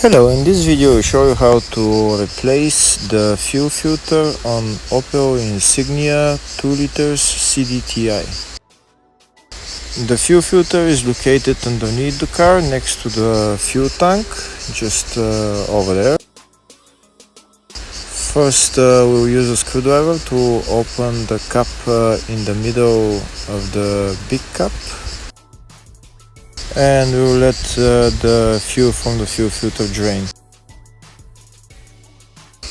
Hello, in this video I show you how to replace the fuel filter on Opel Insignia 2 liters CDTI. The fuel filter is located underneath the car next to the fuel tank, just over there. First we'll use a screwdriver to open the cap in the middle of the big cap. And we'll let the fuel from the fuel filter drain.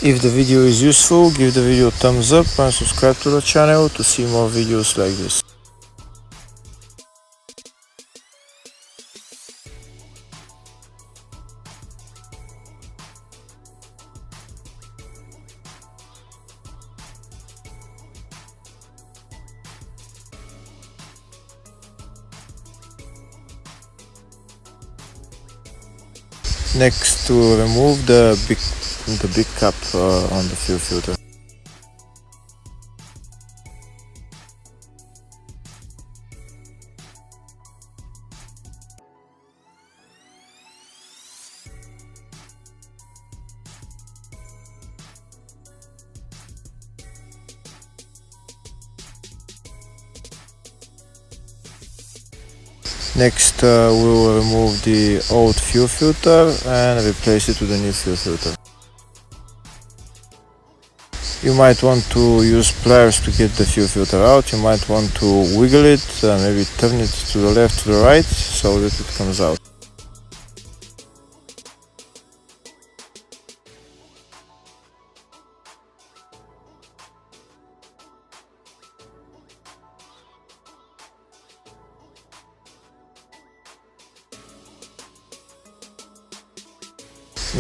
If the video is useful, give the video a thumbs up and subscribe to the channel to see more videos like this. Next, to remove the big cap on the fuel filter. Next, we will remove the old fuel filter and replace it with a new fuel filter. You might want to use pliers to get the fuel filter out. You might want to wiggle it, maybe turn it to the left, to the right, so that it comes out.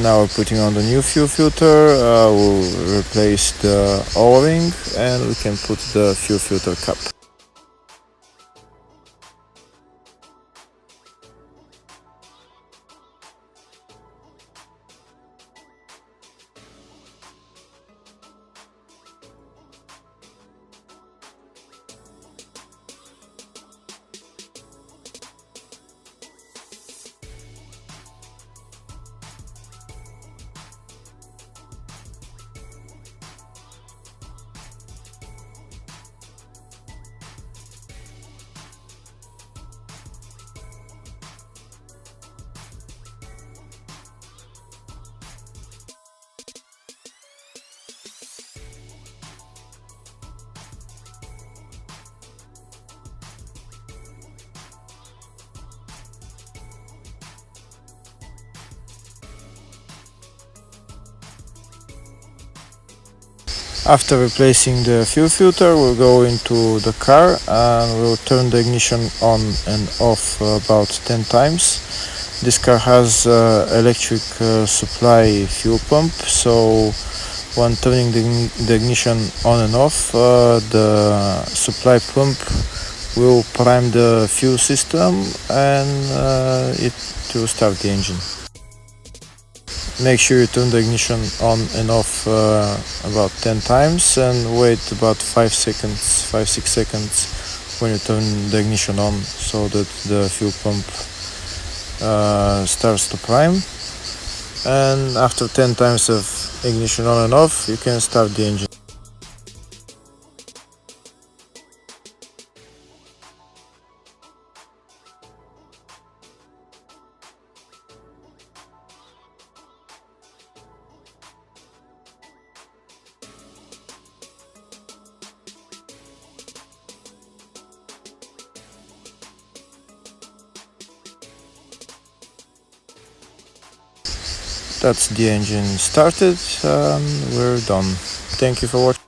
Now we're putting on the new fuel filter. We'll replace the O-ring and we can put the fuel filter cap. After replacing the fuel filter, we'll go into the car and we'll turn the ignition on and off about 10 times. This car has electric supply fuel pump, so when turning the ignition on and off, the supply pump will prime the fuel system and it will start the engine. Make sure you turn the ignition on and off about 10 times and wait about 5-6 seconds when you turn the ignition on, so that the fuel pump starts to prime. And after 10 times of ignition on and off, you can start the engine. That's the engine started and we're done. Thank you for watching.